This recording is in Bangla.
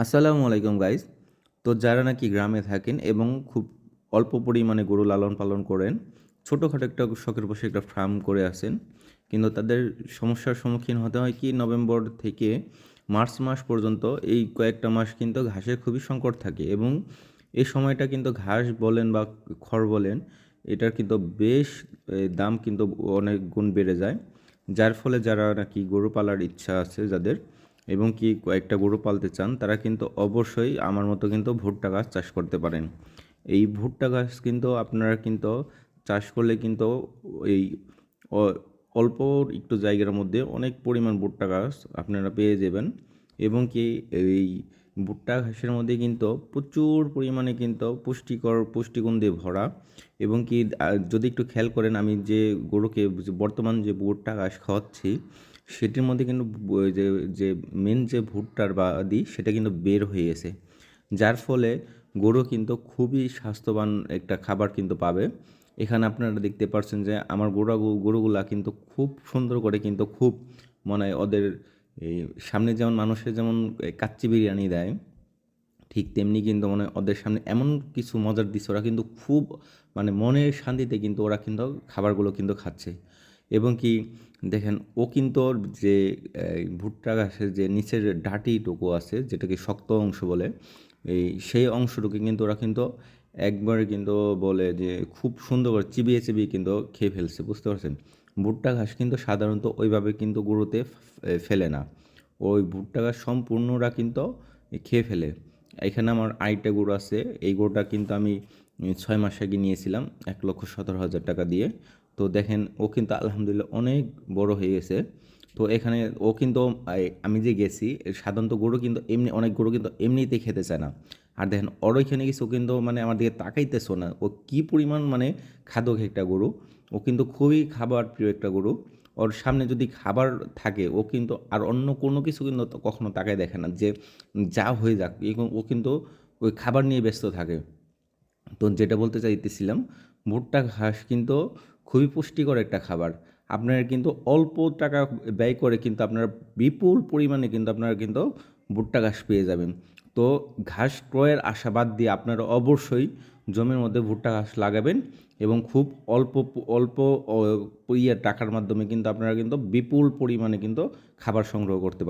আসসালামু আলাইকুম গাইস। তো যারা নাকি গ্রামে থাকেন এবং খুব অল্প পরিমাণে গরু লালন পালন করেন, ছোটোখাটো একটা শখের বসে একটা ফার্ম করে আছেন, কিন্তু তাদের সমস্যার সম্মুখীন হতে হয় কি নভেম্বর থেকে মার্চ মাস পর্যন্ত এই কয়েকটা মাস কিন্তু ঘাসের খুবই সংকট থাকে এবং এই সময়টা কিন্তু ঘাস বলেন বা খড় বলেন এটার কিন্তু বেশ দাম কিন্তু অনেক গুণ বেড়ে যায়, যার ফলে যারা নাকি গরু পালার ইচ্ছা আছে যাদের এবং কি কয়েকটা গরু পালতে চান তারা কিন্তু অবশ্যই আমার মতো কিন্তু ভুট্টা গাছ চাষ করতে পারেন। এই ভুট্টা গাছ কিন্তু আপনারা কিন্তু চাষ করলে কিন্তু এই অল্প একটু জায়গার মধ্যে অনেক পরিমাণ ভুট্টা গাছ আপনারা পেয়ে যাবেন এবং কি এই ভুট্টা ঘাসের মধ্যে কিন্তু প্রচুর পরিমাণে কিন্তু পুষ্টিগুণ দিয়ে ভরা এবং কি যদি একটু খেয়াল করেন আমি যে গরুকে বর্তমান যে ভুট্টা ঘাস খাওয়াচ্ছি সেটির মধ্যে কিন্তু যে যে মেন যে ভুট্টার বাদি সেটা কিন্তু বের হয়ে গেছে, যার ফলে গরু কিন্তু খুবই স্বাস্থ্যবান একটা খাবার কিন্তু পাবে। এখানে আপনারা দেখতে পাচ্ছেন যে আমার গরুগুলা কিন্তু খুব সুন্দর করে কিন্তু খুব মানে ওদের এই সামনে যেমন মানুষের যেমন কাচ্চি বিরিয়ানি দেয় ঠিক তেমনি কিন্তু মানে ওদের সামনে এমন কিছু মজার দিচ্ছে ওরা কিন্তু খুব মানে মনের শান্তিতে কিন্তু ওরা কিন্তু খাবারগুলো কিন্তু খাচ্ছে এবং কি দেখেন ও কিন্তু ওর যে ভুট্টা ঘাসের যে নিচের ডাঁটিটুকু আছে যেটাকে শক্ত অংশ বলে সেই অংশটুকু কিন্তু ওরা কিন্তু একবারে কিন্তু বলে যে খুব সুন্দর করে চিবিয়ে চিবিয়ে কিন্তু খেয়ে ফেলছে, বুঝতে পারছেন? ভুট্টা ঘাস কিন্তু সাধারণত ওইভাবে কিন্তু গরুতে ফেলে না, ওই ভুট্টা ঘাস সম্পূর্ণরা কিন্তু খেয়ে ফেলে। এখানে আমার আরেকটা গরু আছে, এই গরুটা কিন্তু আমি 6 মাস আগে নিয়েছিলাম 1,17,000 টাকা দিয়ে। তো দেখেন ও কিন্তু আলহামদুলিল্লাহ অনেক বড় হয়ে গেছে। তো এখানে ও কিন্তু আমি যে গেছি সাধারণত গরু কিন্তু এমনি অনেক গরু কিন্তু এমনিতেই খেতে চায় না। আর দেখেন ওর ওইখানে গেছে ও কিন্তু মানে আমার দিকে তাকাইতেছো না, ও কী পরিমাণ মানে খাদক একটা গরু। ও কিন্তু খুবই খাবার প্রিয় একটা গরু। ওর সামনে যদি খাবার থাকে ও কিন্তু আর অন্য কোনো কিছু কিন্তু কখনো তাকায় দেখে না, যে যা হয়ে যাক ও কিন্তু ওই খাবার নিয়ে ব্যস্ত থাকে। তো যেটা বলতে চাইতেছিলাম, ভুট্টা ঘাস কিন্তু খুবই পুষ্টিকর একটা খাবার। আপনারা কিন্তু অল্প টাকা ব্যয় করে কিন্তু আপনারা বিপুল পরিমাণে কিন্তু আপনারা কিন্তু ভুট্টা ঘাস পেয়ে যাবেন। তো ঘাস ক্রয়ের আশাবাদ দিয়ে আপনারা অবশ্যই জমির মধ্যে ভুট্টা ঘাস লাগাবেন এবং খুব অল্প অল্প টাকার মাধ্যমে কিন্তু আপনারা কিন্তু বিপুল পরিমাণে কিন্তু খাবার সংগ্রহ করতে পারবেন।